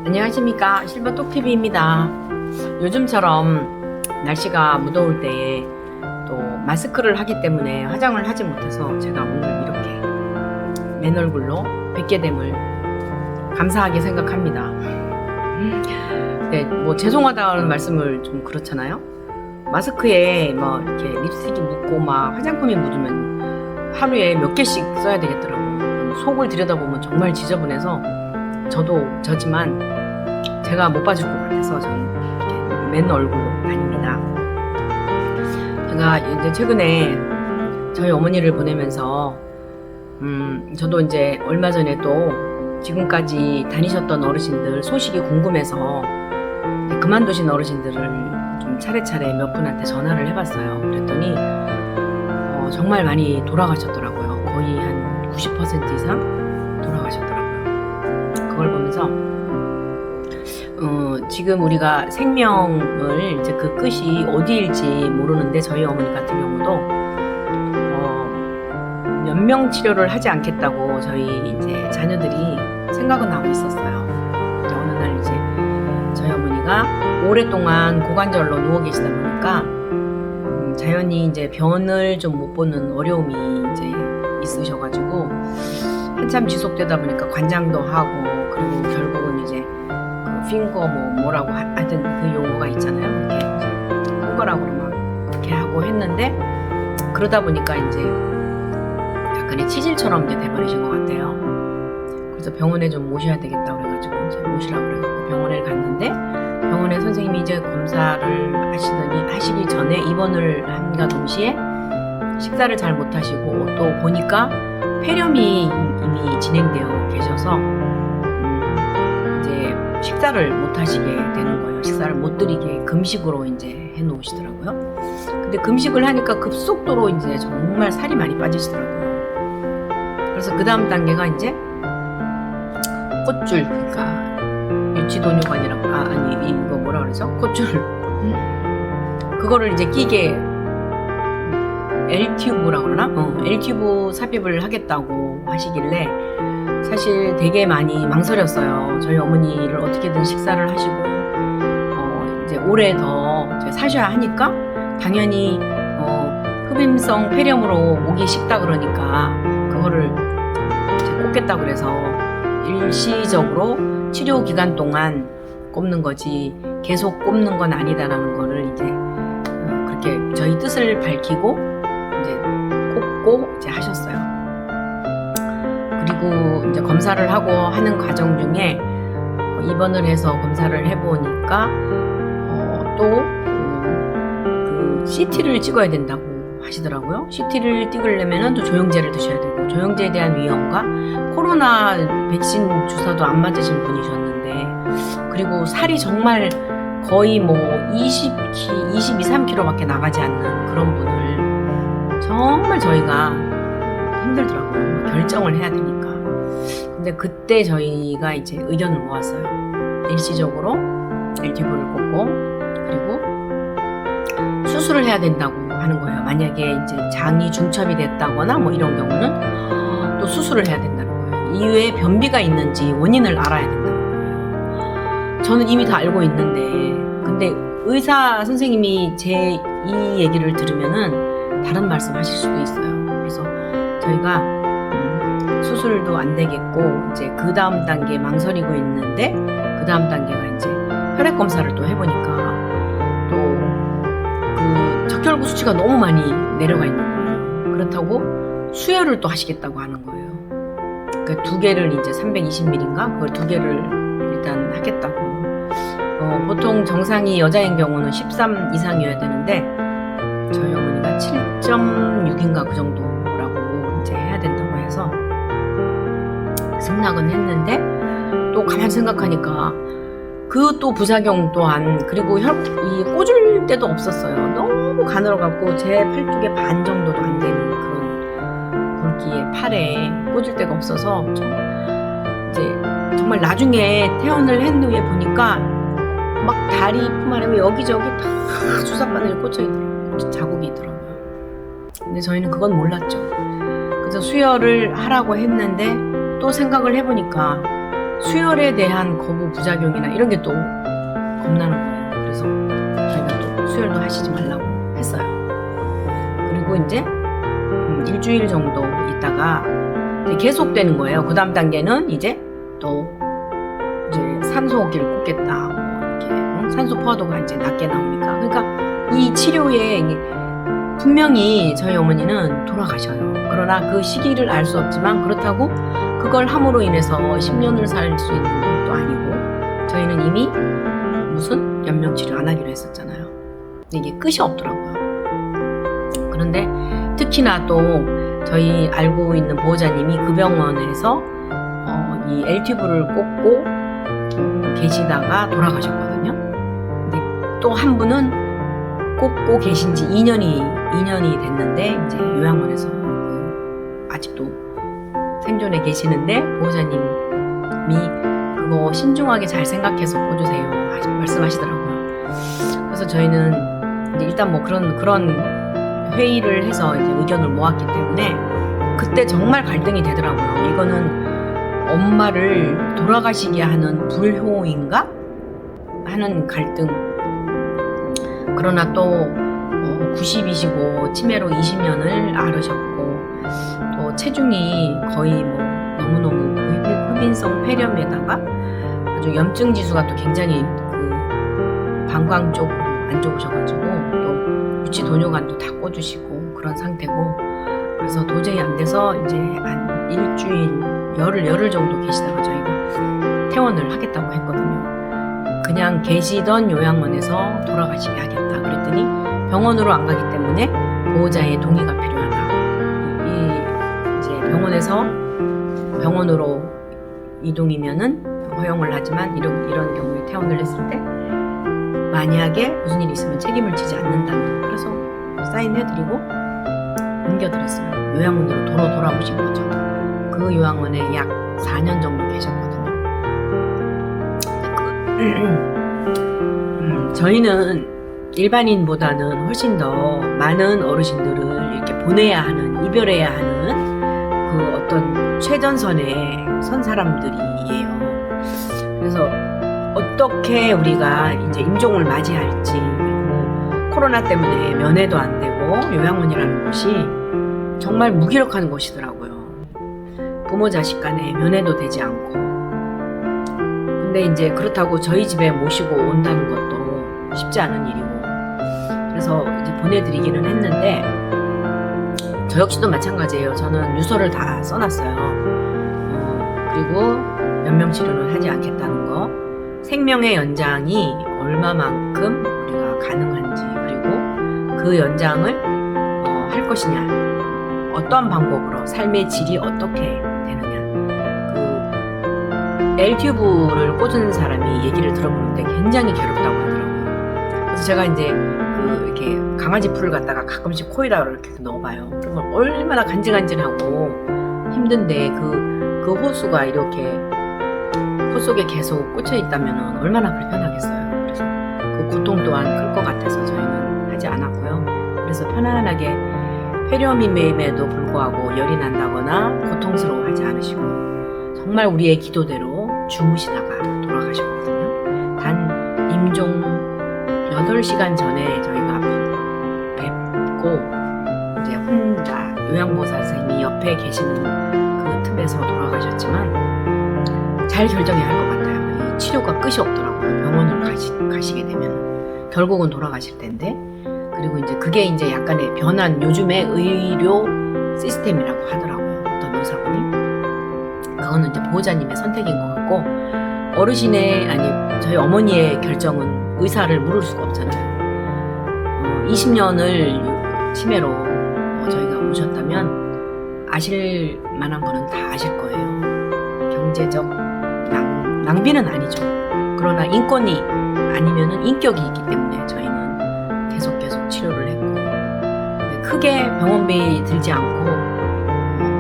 안녕하십니까, 실버톡TV입니다. 요즘처럼 날씨가 무더울 때에 또 마스크를 하기 때문에 화장을 하지 못해서 제가 오늘 이렇게 맨 얼굴로 뵙게 됨을 감사하게 생각합니다. 네, 뭐 죄송하다는 말씀을 좀 그렇잖아요. 마스크에 뭐 이렇게 립스틱이 묻고 막 화장품이 묻으면 하루에 몇 개씩 써야 되겠더라고요. 속을 들여다보면 정말 지저분해서 저도 저지만 제가 못 봐줄 것 같아서 저는 이렇게 맨 얼굴로 다닙니다. 제가 이제 최근에 저희 어머니를 보내면서 저도 이제 얼마 전에 또 지금까지 다니셨던 어르신들 소식이 궁금해서 그만두신 어르신들을 좀 차례차례 몇 분한테 전화를 해봤어요. 그랬더니 정말 많이 돌아가셨더라고요. 거의 한 90% 이상 돌아가셨더라고요. 그걸 보면서 지금 우리가 생명을 이제 그 끝이 어디일지 모르는데 저희 어머니 같은 경우도 연명 치료를 하지 않겠다고 저희 이제 자녀들이 생각은 하고 있었어요. 어느 날 이제 저희 어머니가 오랫동안 고관절로 누워 계시다 보니까 자연히 이제 변을 좀 못 보는 어려움이 이제 있으셔가지고 한참 지속되다 보니까 관장도 하고 그리고 결국은 이제 그 핑거 뭐라고 하여튼 그 용어가 있잖아요. 이렇게 손가락으로 막 그렇게 하고 했는데 그러다 보니까 이제 약간의 치질처럼 이제 돼버리신 것 같아요. 그래서 병원에 좀 모셔야 되겠다 그래가지고 이제 모시라고 그래서 병원에 갔는데 병원에 선생님이 이제 검사를 하시기 전에 입원을 함과 동시에 식사를 잘 못하시고 또 보니까 폐렴이 이미 진행되어 계셔서 이제 식사를 못 하시게 되는 거예요. 식사를 못 드리게 금식으로 이제 해 놓으시더라고요. 근데 금식을 하니까 급속도로 이제 정말 살이 많이 빠지시더라고요. 그래서 그 다음 단계가 이제 콧줄, 그러니까 유치도뇨관이라고 아니 이거 뭐라 그러죠? 콧줄 그거를 이제 끼게 L튜브라고 그러나? L튜브 삽입을 하겠다고 하시길래 사실 되게 많이 망설였어요. 저희 어머니를 어떻게든 식사를 하시고 이제 오래 더 사셔야 하니까 당연히 흡임성 폐렴으로 목이 식다 그러니까 그거를 이제 꽂겠다 그래서 일시적으로 치료 기간 동안 꼽는 거지 계속 꼽는 건 아니다라는 거를 이제 그렇게 저희 뜻을 밝히고 이제 꼽고 이제 하셨어요. 그리고 이제 검사를 하고 하는 과정 중에 입원을 해서 검사를 해보니까 또 그 CT를 찍어야 된다고 하시더라고요. CT를 찍으려면은 또 조영제를 드셔야 되고 조영제에 대한 위험과 코로나 백신 주사도 안 맞으신 분이셨는데 그리고 살이 정말 거의 뭐 22, 3kg밖에 나가지 않는 그런 분을 정말 저희가 힘들더라고요. 결정을 해야 되니까. 근데 그때 저희가 이제 의견을 모았어요. 일시적으로 L튜브를 꽂고 그리고 수술을 해야 된다고 하는 거예요. 만약에 이제 장이 중첩이 됐다거나 뭐 이런 경우는 또 수술을 해야 된다는 거예요. 이후에 변비가 있는지 원인을 알아야 된다는 거예요. 저는 이미 다 알고 있는데 근데 의사 선생님이 제 이 얘기를 들으면은 다른 말씀 하실 수도 있어요. 그래서 저희가 수술도 안 되겠고 이제 그 다음 단계 망설이고 있는데 그 다음 단계가 이제 혈액 검사를 또 해보니까 또 그 적혈구 수치가 너무 많이 내려가 있는 거예요. 그렇다고 수혈을 또 하시겠다고 하는 거예요. 그러니까 두 개를 이제 320ml인가 그걸 두 개를 일단 하겠다고. 보통 정상이 여자인 경우는 13 이상이어야 되는데 저희 어머니가 7.6인가 그 정도라고 이제 해야 된다고 해서 승낙은 했는데 또 가만 생각하니까 그 또 부작용 또한 그리고 이 꽂을 데도 없었어요. 너무 가늘어갖고 제 팔뚝의 반 정도도 안 되는 그런 굵기의 팔에 꽂을 데가 없어서 이제 정말 나중에 퇴원을 한 후에 보니까 막 다리 품 안에 여기저기 다 주사바늘이 꽂혀있더라고요. 자국이 있더라고요. 근데 저희는 그건 몰랐죠. 그래서 수혈을 하라고 했는데 또 생각을 해보니까 수혈에 대한 거부 부작용이나 이런 게 또 겁나는 거예요. 그래서 저희가 또 수혈도 하시지 말라고 했어요. 그리고 이제 일주일 정도 있다가 이제 계속되는 거예요. 그 다음 단계는 이제 또 이제 산소호흡기를 꽂겠다. 뭐 이렇게 산소 포화도가 이제 낮게 나오니까. 그러니까 이 치료에 분명히 저희 어머니는 돌아가셔요. 그러나 그 시기를 알 수 없지만 그렇다고 그걸 함으로 인해서 10년을 살 수 있는 것도 아니고 저희는 이미 무슨 연명치료 안 하기로 했었잖아요. 근데 이게 끝이 없더라고요. 그런데 특히나 또 저희 알고 있는 보호자님이 그 병원에서 이 L튜브를 꽂고 계시다가 돌아가셨거든요. 근데 또 한 분은 꽂고 계신 지 2년이 됐는데 이제 요양원에서 아직도 생존해 계시는데 보호자님이 그거 신중하게 잘 생각해서 꽂으세요 말씀하시더라고요. 그래서 저희는 이제 일단 뭐 그런 회의를 해서 이제 의견을 모았기 때문에 그때 정말 갈등이 되더라고요. 이거는 엄마를 돌아가시게 하는 불효인가? 하는 갈등. 그러나 또 90이시고 치매로 20년을 앓으셨고 또 체중이 거의 뭐 너무너무 흡인성 폐렴에다가 아주 염증 지수가 또 굉장히 그 방광 쪽으로 안 좋으셔가지고 또 유치 도뇨관도 다 꽂으시고 그런 상태고 그래서 도저히 안 돼서 이제 한 일주일 열흘 정도 계시다가 저희가 퇴원을 하겠다고 했거든요. 그냥 계시던 요양원에서 돌아가시게 하겠다 그랬더니 병원으로 안 가기 때문에 보호자의 동의가 필요하다. 이제 병원으로 이동이면은 허용을 하지만 이런 경우에 퇴원을 했을 때 만약에 무슨 일이 있으면 책임을 지지 않는다는 그래서 사인해드리고 옮겨드렸어요. 요양원으로 돌아오신 거죠. 그 요양원에 약 4년 정도 계셨거든요. 저희는 일반인보다는 훨씬 더 많은 어르신들을 이렇게 보내야 하는, 이별해야 하는 그 어떤 최전선에 선 사람들이에요. 그래서 어떻게 우리가 이제 임종을 맞이할지, 그리고 코로나 때문에 면회도 안 되고 요양원이라는 곳이 정말 무기력한 곳이더라고요. 부모 자식 간에 면회도 되지 않고. 근데 이제 그렇다고 저희 집에 모시고 온다는 것도 쉽지 않은 일이고. 그래서 이제 보내드리기는 했는데, 저 역시도 마찬가지예요. 저는 유서를 다 써놨어요. 그리고 연명치료는 하지 않겠다는 거, 생명의 연장이 얼마만큼 우리가 가능한지, 그리고 그 연장을 할 것이냐, 어떠한 방법으로 삶의 질이 어떻게 되느냐. 그 L튜브를 꽂은 사람이 얘기를 들어보는데 굉장히 괴롭다고 하더라고요. 그래서 제가 이제 이렇게 강아지 풀을 갖다가 가끔씩 코에다 이렇게 넣어봐요. 그러면 얼마나 간질간질하고 힘든데 그 호수가 이렇게 코 속에 계속 꽂혀 있다면 얼마나 불편하겠어요. 그래서 그 고통 또한 클 것 같아서 저희는 하지 않았고요. 그래서 편안하게 폐렴임에도 불구하고 열이 난다거나 고통스러워하지 않으시고 정말 우리의 기도대로 주무시다가 돌아가셨거든요. 단 임종 8시간 전에 저희가 뵙고 이제 혼자 요양보호사 선생님이 옆에 계시는 그 틈에서 돌아가셨지만 잘 결정해야 할 것 같아요. 이 치료가 끝이 없더라고요. 병원을 가시게 되면 결국은 돌아가실 텐데. 그리고 이제 그게 이제 약간의 변한 요즘의 의료 시스템이라고 하더라고요. 어떤 의사분이. 그거는 이제 보호자님의 선택인 것 같고 저희 어머니의 결정은 의사를 물을 수가 없잖아요. 20년을 치매로 저희가 오셨다면 아실 만한 거는 다 아실 거예요. 경제적 낭비는 아니죠. 그러나 인권이 아니면은 인격이 있기 때문에 저희는 계속 치료를 했고 근데 크게 병원비 들지 않고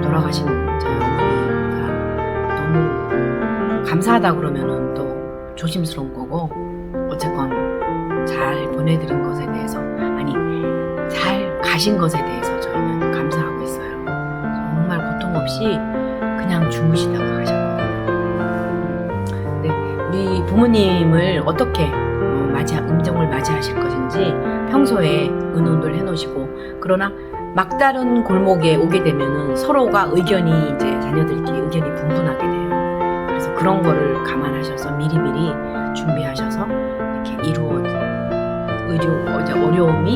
돌아가신 저희 어머니가 너무 감사하다 그러면은 또 조심스러운 거고 어쨌건 잘 보내드린 것에 대해서 잘 가신 것에 대해서 저희는 감사하고 있어요. 정말 고통 없이 그냥 주무시다가 가셨거든요. 부모님을 어떻게 음정을 맞이하실 것인지 평소에 의논을 해놓으시고, 그러나 막다른 골목에 오게 되면은 서로가 의견이 이제 자녀들끼리 의견이 분분하게 돼요. 그래서 그런 거를 감안하셔서 미리미리 준비하셔서 이렇게 어려움이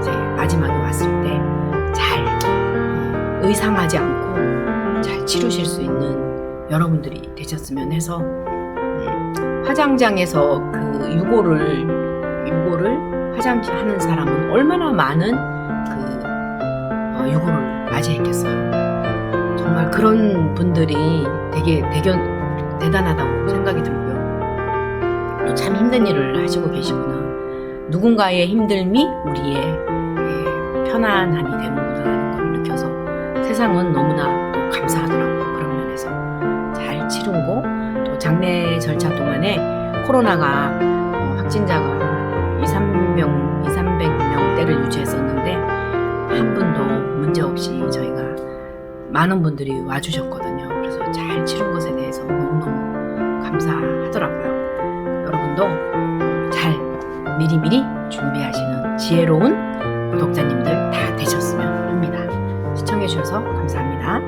이제 마지막에 왔을 때 잘 의상하지 않고 잘 치루실 수 있는 여러분들이 되셨으면 해서, 화장장에서 그 유고를 화장하는 사람은 얼마나 많은 유고를 맞이했겠어요. 정말 그런 분들이 되게 대단하다고 생각이 들고요. 또 참 힘든 일을 하시고 계시구나. 누군가의 힘듦이 우리의 편안함이 되는구나 하는 걸 느껴서 세상은 너무나 또 감사하더라고요. 그런 면에서 잘 치르고, 또 장례 절차 동안에 코로나가 확진자가 200~300명대를 유지했었는데 한 분도 문제없이 저희가 많은 분들이 와주셨거든요. 그래서 잘 치른 것에 대해서 너무너무 감사하더라고요. 여러분도 잘 미리미리 준비하시는 지혜로운 구독자님들 다 되셨으면 합니다. 시청해주셔서 감사합니다.